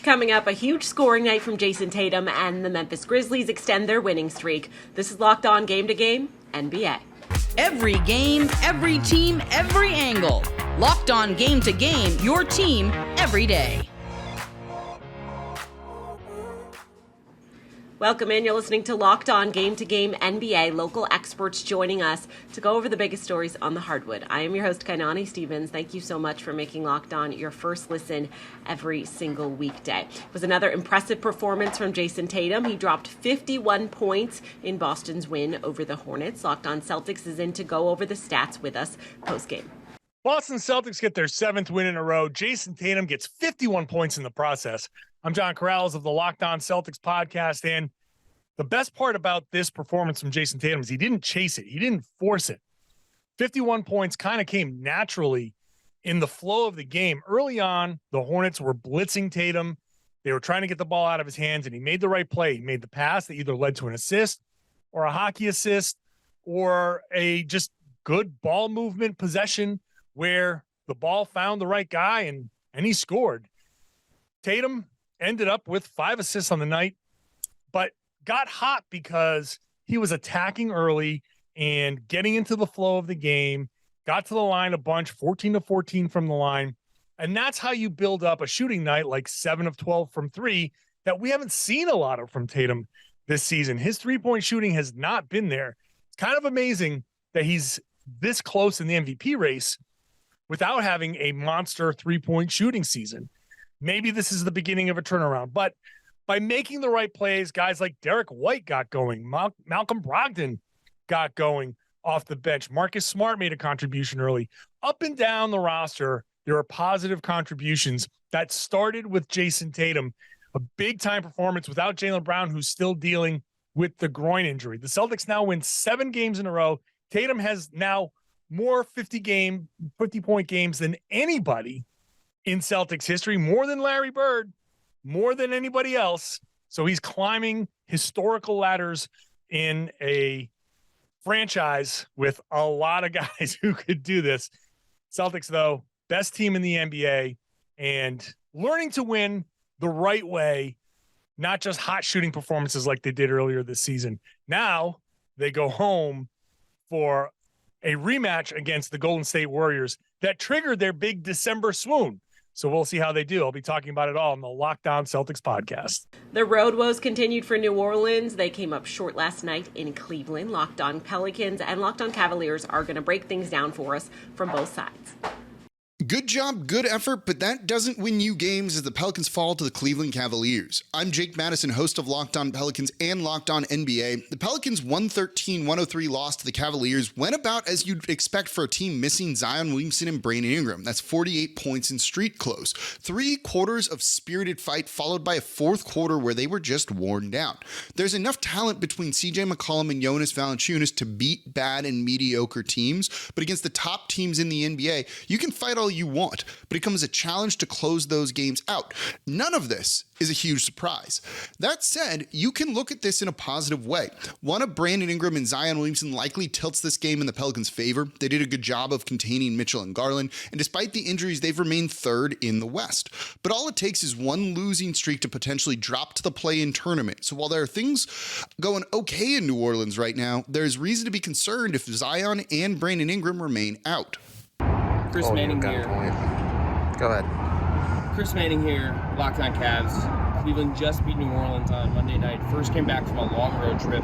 Coming up, a huge scoring night from Jayson Tatum, and the Memphis Grizzlies extend their winning streak. This is Locked On Game to Game NBA. Every game, every team, every angle. Locked On Game to Game, your team every day. Welcome in. You're listening to Locked On Game to Game NBA. Local experts joining us to go over the biggest stories on the hardwood. I am your host, Kainani Stevens. Thank you so much for making Locked On your first listen every single weekday. It was another impressive performance from Jayson Tatum. He dropped 51 points in Boston's win over the Hornets. Locked On Celtics is in to go over the stats with us post-game. Boston Celtics get their 7th win in a row. Jayson Tatum gets 51 points in the process. I'm John Corrales of the Locked On Celtics podcast, and the best part about this performance from Jayson Tatum is he didn't chase it. He didn't force it. 51 points kind of came naturally in the flow of the game. Early on, the Hornets were blitzing Tatum. They were trying to get the ball out of his hands, and he made the right play. He made the pass that either led to an assist or a hockey assist or a just good ball movement possession where the ball found the right guy and he scored. Tatum ended up with 5 assists on the night, but got hot because he was attacking early and getting into the flow of the game, got to the line a bunch, 14 of 14 from the line. And that's how you build up a shooting night like 7 of 12 from 3 that we haven't seen a lot of from Tatum this season. His three-point shooting has not been there. It's kind of amazing that he's this close in the MVP race without having a monster three-point shooting season. Maybe this is the beginning of a turnaround, but by making the right plays, guys like Derek White got going. Malcolm Brogdon got going off the bench. Marcus Smart made a contribution early. Up and down the roster, there are positive contributions that started with Jayson Tatum. A big-time performance without Jaylen Brown, who's still dealing with the groin injury. The Celtics now win 7 games in a row. Tatum has now more 50-point games than anybody in Celtics history, more than Larry Bird, more than anybody else. So he's climbing historical ladders in a franchise with a lot of guys who could do this. Celtics, though, best team in the NBA and learning to win the right way, not just hot shooting performances like they did earlier this season. Now they go home for a rematch against the Golden State Warriors that triggered their big December swoon. So we'll see how they do. I'll be talking about it all on the Locked On Celtics podcast. The road woes continued for New Orleans. They came up short last night in Cleveland. Locked On Pelicans and Locked On Cavaliers are going to break things down for us from both sides. Good job, good effort, but that doesn't win you games as the Pelicans fall to the Cleveland Cavaliers. I'm Jake Madison, host of Locked On Pelicans and Locked On NBA. The Pelicans' 113-103 loss to the Cavaliers went about as you'd expect for a team missing Zion Williamson and Brandon Ingram. That's 48 points in street close. 3 quarters of spirited fight followed by a 4th quarter where they were just worn down. There's enough talent between CJ McCollum and Jonas Valanciunas to beat bad and mediocre teams, but against the top teams in the NBA, you can fight all you want, but it comes a challenge to close those games out. None of this is a huge surprise. That said, you can look at this in a positive way. One of Brandon Ingram and Zion Williamson likely tilts this game in the Pelicans' favor. They did a good job of containing Mitchell and Garland, and despite the injuries, they've remained 3rd in the West. But all it takes is one losing streak to potentially drop to the play-in tournament. So while there are things going okay in New Orleans right now, there's reason to be concerned if Zion and Brandon Ingram remain out. Chris Manning here. Go ahead. Chris Manning here, Locked On Cavs. Cleveland just beat New Orleans on Monday night. First came back from a long road trip.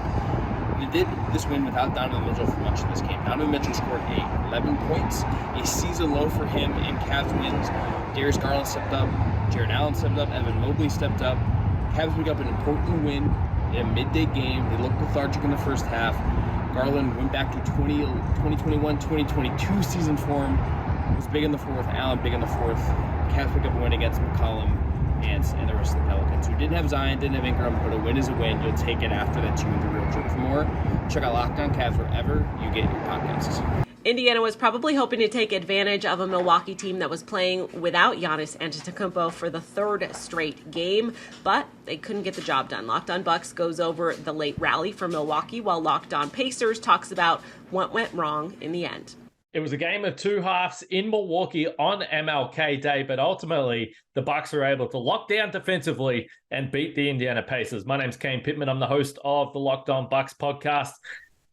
They did this win without Donovan Mitchell for much of this game. Donovan Mitchell scored 11 points, a season low for him in Cavs wins. Darius Garland stepped up, Jarrett Allen stepped up, Evan Mobley stepped up. Cavs picked up an important win in a midday game. They looked lethargic in the first half. Garland went back to 2021-2022 season form. Was big in the 4th. Allen big in the 4th. Cavs pick up a win against McCollum and the rest of the Pelicans, who didn't have Zion, didn't have Ingram, but a win is a win. You'll take it after that 2-3 road trip. For more, check out Locked On Cavs wherever you get your podcasts. Indiana was probably hoping to take advantage of a Milwaukee team that was playing without Giannis Antetokounmpo for the 3rd straight game, but they couldn't get the job done. Locked On Bucks goes over the late rally for Milwaukee, while Locked On Pacers talks about what went wrong in the end. It was a game of two halves in Milwaukee on MLK Day, but ultimately the Bucks were able to lock down defensively and beat the Indiana Pacers. My name's Kane Pittman. I'm the host of the Locked On Bucks podcast.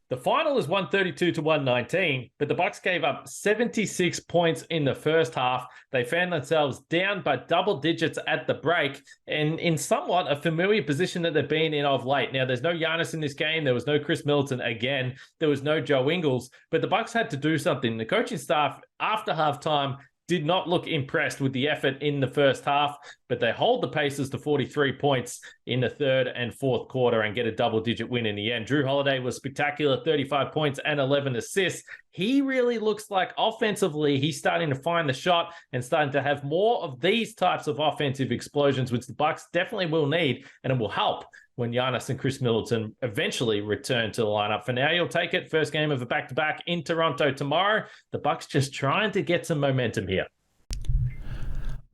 The final is 132-119, but the Bucks gave up 76 points in the first half. They found themselves down by double digits at the break and in somewhat a familiar position that they've been in of late. Now, there's no Giannis in this game. There was no Chris Middleton again. There was no Joe Ingles, but the Bucks had to do something. The coaching staff after halftime did not look impressed with the effort in the first half, but they hold the Pacers to 43 points in the third and fourth quarter and get a double-digit win in the end. Jrue Holiday was spectacular, 35 points and 11 assists. He really looks like offensively, he's starting to find the shot and starting to have more of these types of offensive explosions, which the Bucks definitely will need, and it will help when Giannis and Chris Middleton eventually return to the lineup. For now, you'll take it. First game of a back-to-back in Toronto tomorrow. The Bucks just trying to get some momentum here.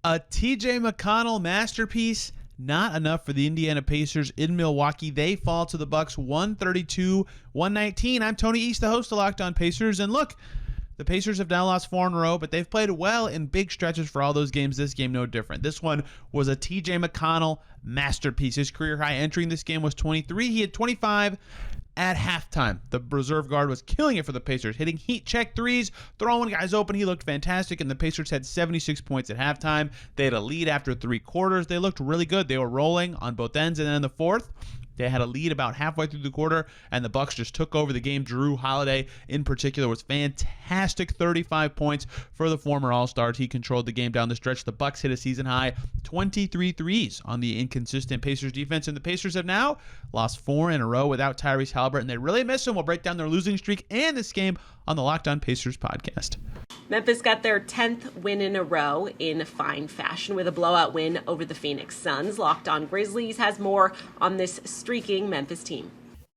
A TJ McConnell masterpiece. Not enough for the Indiana Pacers in Milwaukee. They fall to the Bucks 132-119. I'm Tony East, the host of Locked On Pacers. And look, the Pacers have now lost 4 in a row, but they've played well in big stretches for all those games. This game, no different. This one was a TJ McConnell masterpiece. His career high entering this game was 23. He had 25 at halftime. The reserve guard was killing it for the Pacers, hitting heat check threes, throwing guys open. He looked fantastic, and the Pacers had 76 points at halftime. They had a lead after 3 quarters. They looked really good. They were rolling on both ends, and then in the fourth, they had a lead about halfway through the quarter, and the Bucks just took over the game. Jrue Holiday, in particular, was fantastic. 35 points for the former All-Star. He controlled the game down the stretch. The Bucks hit a season-high 23 threes on the inconsistent Pacers defense, and the Pacers have now lost 4 in a row without Tyrese Haliburton. They really miss him. We'll break down their losing streak and this game on the Locked On Pacers podcast. Memphis got their 10th win in a row in fine fashion with a blowout win over the Phoenix Suns. Locked On Grizzlies has more on this streaking Memphis team.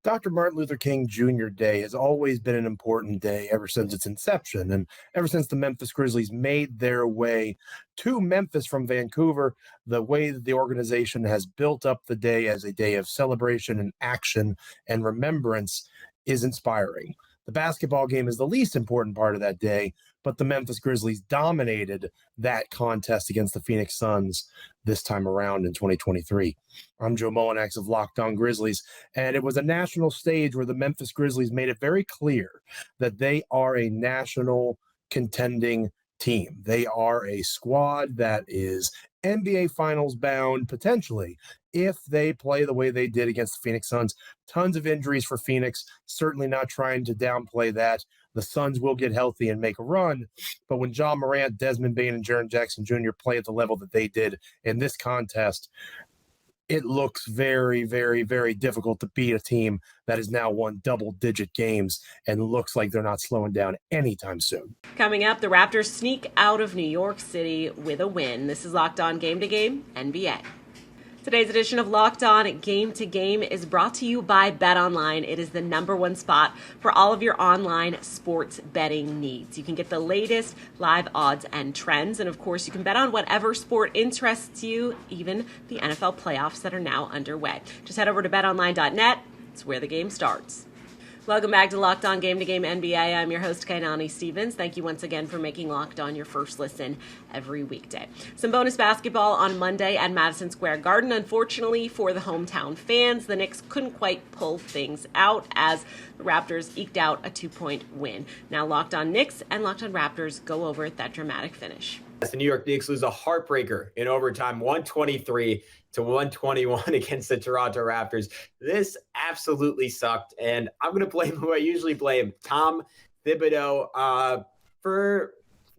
Dr. Martin Luther King Jr. Day has always been an important day ever since its inception. And ever since the Memphis Grizzlies made their way to Memphis from Vancouver, the way that the organization has built up the day as a day of celebration and action and remembrance is inspiring. The basketball game is the least important part of that day, but the Memphis Grizzlies dominated that contest against the Phoenix Suns this time around in 2023. I'm Joe Mullinax of Locked On Grizzlies, and it was a national stage where the Memphis Grizzlies made it very clear that they are a national contending team. They are a squad that is NBA Finals bound, potentially, if they play the way they did against the Phoenix Suns. Tons of injuries for Phoenix, certainly not trying to downplay that. The Suns will get healthy and make a run, but when Ja Morant, Desmond Bane, and Jaren Jackson Jr. play at the level that they did in this contest, it looks very, very, very difficult to beat a team that has now won double-digit games and looks like they're not slowing down anytime soon. Coming up, the Raptors sneak out of New York City with a win. This is Locked On Game to Game NBA. Today's edition of Locked On Game to Game is brought to you by BetOnline. It is the #1 spot for all of your online sports betting needs. You can get the latest live odds and trends, and of course, you can bet on whatever sport interests you, even the NFL playoffs that are now underway. Just head over to betonline.net. It's where the game starts. Welcome back to Locked On Game to Game NBA. I'm your host, Kainani Stevens. Thank you once again for making Locked On your first listen every weekday. Some bonus basketball on Monday at Madison Square Garden. Unfortunately for the hometown fans, the Knicks couldn't quite pull things out as the Raptors eked out a 2-point win. Now Locked On Knicks and Locked On Raptors go over that dramatic finish. The New York Knicks lose a heartbreaker in overtime, 123-121 against the Toronto Raptors. This absolutely sucked, and I'm going to blame who I usually blame, Tom Thibodeau, for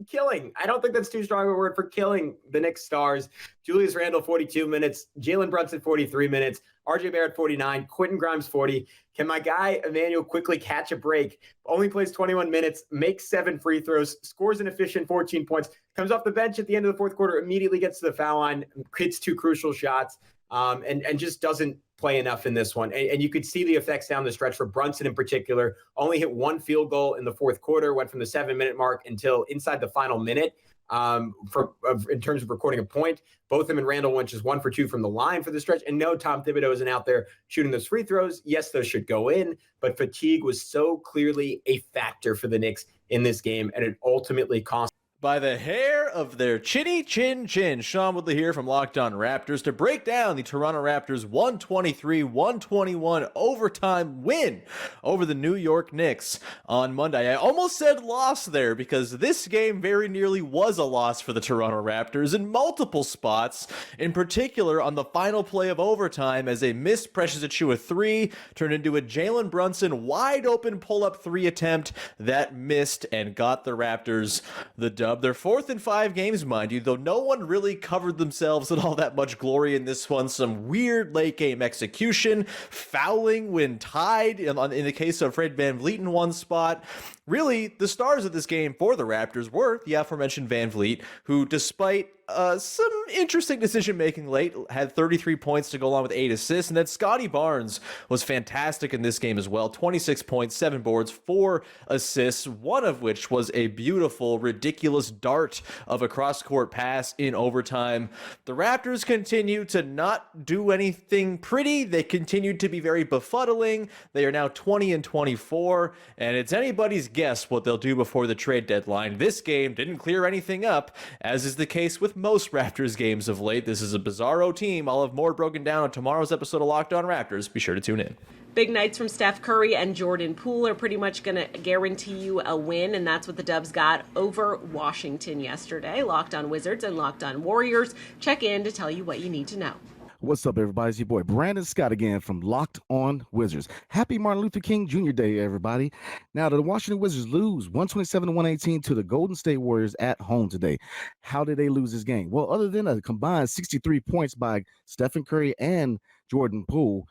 killing. I don't think that's too strong a word, for killing the Knicks stars. Julius Randle, 42 minutes. Jalen Brunson, 43 minutes. RJ Barrett, 49. Quentin Grimes, 40. Can my guy Emmanuel quickly catch a break? Only plays 21 minutes, makes 7 free throws, scores an efficient 14 points, comes off the bench at the end of the fourth quarter, immediately gets to the foul line, hits 2 crucial shots, and just doesn't play enough in this one. And you could see the effects down the stretch for Brunson in particular. Only hit 1 field goal in the fourth quarter, went from the 7-minute mark until inside the final minute. In terms of recording a point, both him and Randall went just 1 for 2 from the line for the stretch. And no, Tom Thibodeau isn't out there shooting those free throws. Yes, those should go in, but fatigue was so clearly a factor for the Knicks in this game, and it ultimately cost. By the hair of their chinny chin chin. Sean Woodley here from Locked On Raptors to break down the Toronto Raptors 123-121 overtime win over the New York Knicks on Monday. I almost said loss there because this game very nearly was a loss for the Toronto Raptors in multiple spots, in particular on the final play of overtime as a missed Precious Achiuwa 3 turned into a Jalen Brunson wide open pull-up 3 attempt that missed and got the Raptors the dub. They're 4th in 5 games, mind you, though no one really covered themselves in all that much glory in this one. Some weird late game execution, fouling when tied in the case of Fred VanVleet in one spot. Really, the stars of this game for the Raptors were the aforementioned VanVleet, who, despite some interesting decision-making late, had 33 points to go along with 8 assists, and then Scotty Barnes was fantastic in this game as well. 26 points, 7 boards, 4 assists, one of which was a beautiful, ridiculous dart of a cross-court pass in overtime. The Raptors continue to not do anything pretty. They continue to be very befuddling. They are now 20-24, and it's anybody's guess what they'll do before the trade deadline. This game didn't clear anything up, as is the case with most Raptors games of late. This is a bizarro team. I'll have more broken down on tomorrow's episode of Locked On Raptors. Be sure to tune in. Big nights from Steph Curry and Jordan Poole are pretty much going to guarantee you a win, and that's what the Dubs got over Washington yesterday. Locked On Wizards and Locked On Warriors check in to tell you what you need to know. What's up, everybody? It's your boy Brandon Scott again from Locked On Wizards. Happy Martin Luther King Jr. Day, everybody. Now, the Washington Wizards lose 127-118 to the Golden State Warriors at home today. How did they lose this game? Well, other than a combined 63 points by Stephen Curry and Jordan Poole,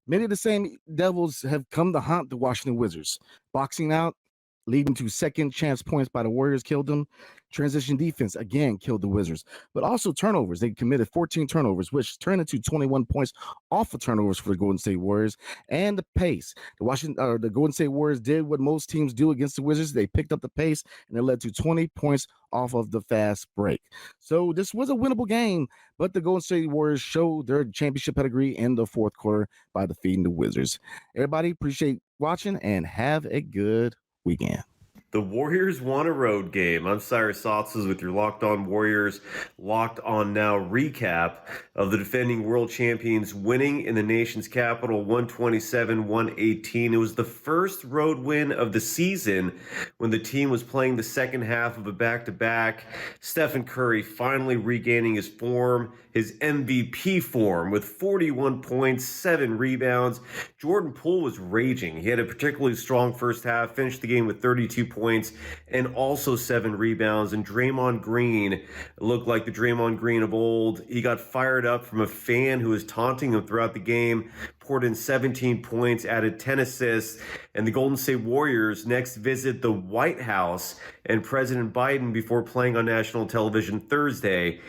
many of the same Devils have come to haunt the Washington Wizards. Boxing out, leading to second chance points by the Warriors killed them. Transition defense, again, killed the Wizards. But also turnovers. They committed 14 turnovers, which turned into 21 points off of turnovers for the Golden State Warriors. And the pace. The Golden State Warriors did what most teams do against the Wizards. They picked up the pace, and it led to 20 points off of the fast break. So this was a winnable game, but the Golden State Warriors showed their championship pedigree in the fourth quarter by defeating the Wizards. Everybody, appreciate watching, and have a good weekend. The Warriors won a road game. I'm Cyrus Sauces with your Locked On Warriors, Locked On Now recap of the defending world champions winning in the nation's capital 127-118. It was the first road win of the season when the team was playing the second half of a back-to-back. Stephen Curry finally regaining his form, his MVP form, with 41 points, 7 rebounds. Jordan Poole was raging. He had a particularly strong first half, finished the game with 32 points and also 7 rebounds. And Draymond Green looked like the Draymond Green of old. He got fired up from a fan who was taunting him throughout the game, poured in 17 points, added 10 assists, and the Golden State Warriors next visit the White House and President Biden before playing on national television Thursday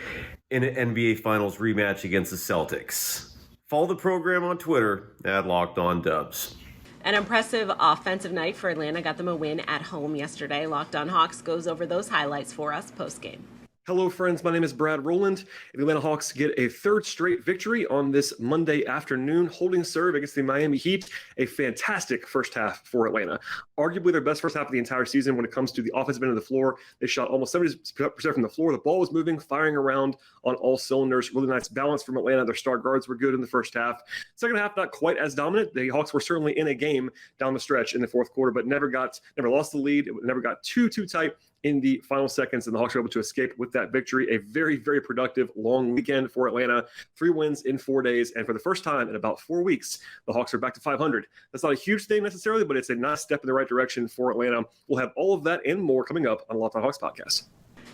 in an NBA Finals rematch against the Celtics. Follow the program on Twitter at Locked On Dubs. An impressive offensive night for Atlanta got them a win at home yesterday. Locked On Hawks goes over those highlights for us post-game. Hello, friends. My name is Brad Rowland. The Atlanta Hawks get a third straight victory on this Monday afternoon, holding serve against the Miami Heat. A fantastic first half for Atlanta. Arguably their best first half of the entire season when it comes to the offensive end of the floor. They shot almost 70% from the floor. The ball was moving, firing around on all cylinders. Really nice balance from Atlanta. Their star guards were good in the first half. Second half, not quite as dominant. The Hawks were certainly in a game down the stretch in the fourth quarter, but never lost the lead. It never got too tight in the final seconds, and the Hawks were able to escape with that victory. A very, very productive long weekend for Atlanta. 3 wins in 4 days, and for the first time in about 4 weeks, the Hawks are back to 500. That's not a huge thing necessarily, but it's a nice step in the right direction for Atlanta. We'll have all of that and more coming up on the Locked On Hawks podcast.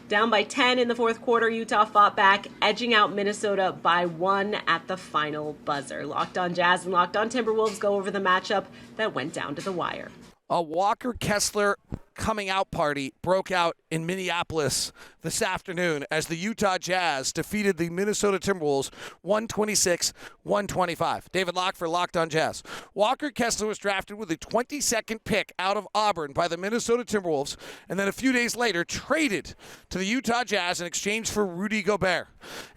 Down by 10 in the fourth quarter, Utah fought back, edging out Minnesota by 1 at the final buzzer. Locked On Jazz and Locked On Timberwolves go over the matchup that went down to the wire. A Walker Kessler coming out party broke out in Minneapolis this afternoon as the Utah Jazz defeated the Minnesota Timberwolves 126-125. David Locke for Locked On Jazz. Walker Kessler was drafted with the 22nd pick out of Auburn by the Minnesota Timberwolves, and then a few days later traded to the Utah Jazz in exchange for Rudy Gobert.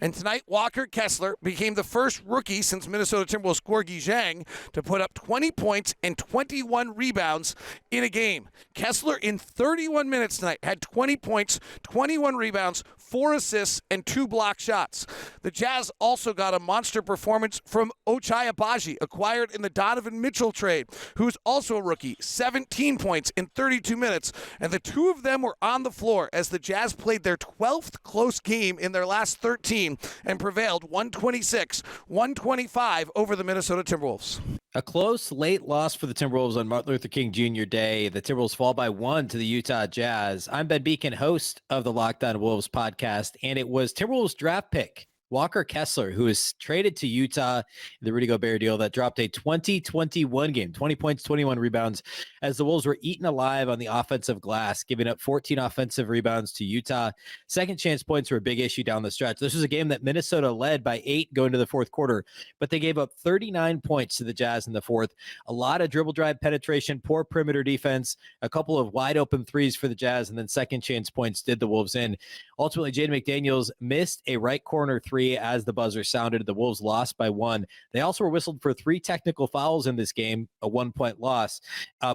And tonight, Walker Kessler became the first rookie since Minnesota Timberwolves Gorgui Dieng to put up 20 points and 21 rebounds in a game. Kessler in 31 minutes tonight had 20 points, 21 rebounds, 4 assists, and 2 block shots. The Jazz also got a monster performance from Ochai Agbaji, acquired in the Donovan Mitchell trade, who's also a rookie, 17 points in 32 minutes, and the two of them were on the floor as the Jazz played their 12th close game in their last 13 and prevailed 126-125 over the Minnesota Timberwolves. A close, late loss for the Timberwolves on Martin Luther King Jr. Day. The Timberwolves fall by 1 to the Utah Jazz. I'm Ben Beacon, host of the Locked On Wolves podcast, and it was Timberwolves draft pick Walker Kessler, who was traded to Utah in the Rudy Gobert deal that dropped a 20-21 game, 20 points, 21 rebounds, as the Wolves were eaten alive on the offensive glass, giving up 14 offensive rebounds to Utah. Second chance points were a big issue down the stretch. This was a game that Minnesota led by 8 going to the fourth quarter, but they gave up 39 points to the Jazz in the fourth. A lot of dribble drive penetration, poor perimeter defense, a couple of wide open threes for the Jazz, and then second chance points did the Wolves in. Ultimately, Jaden McDaniels missed a right corner three as the buzzer sounded. The Wolves lost by 1. They also were whistled for 3 technical fouls in this game, a 1-point loss.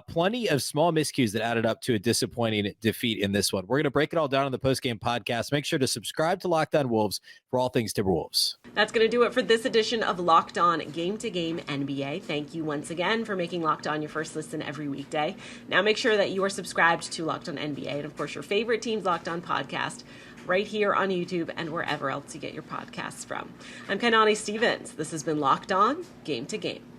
Plenty of small miscues that added up to a disappointing defeat in this one. We're going to break it all down in the postgame podcast. Make sure to subscribe to Locked On Wolves for all things Timberwolves. That's going to do it for this edition of Locked On Game to Game NBA. Thank you once again for making Locked On your first listen every weekday. Now make sure that you are subscribed to Locked On NBA and, of course, your favorite team's Locked On podcast right here on YouTube and wherever else you get your podcasts from. I'm Kainani Stevens. This has been Locked On Game to Game.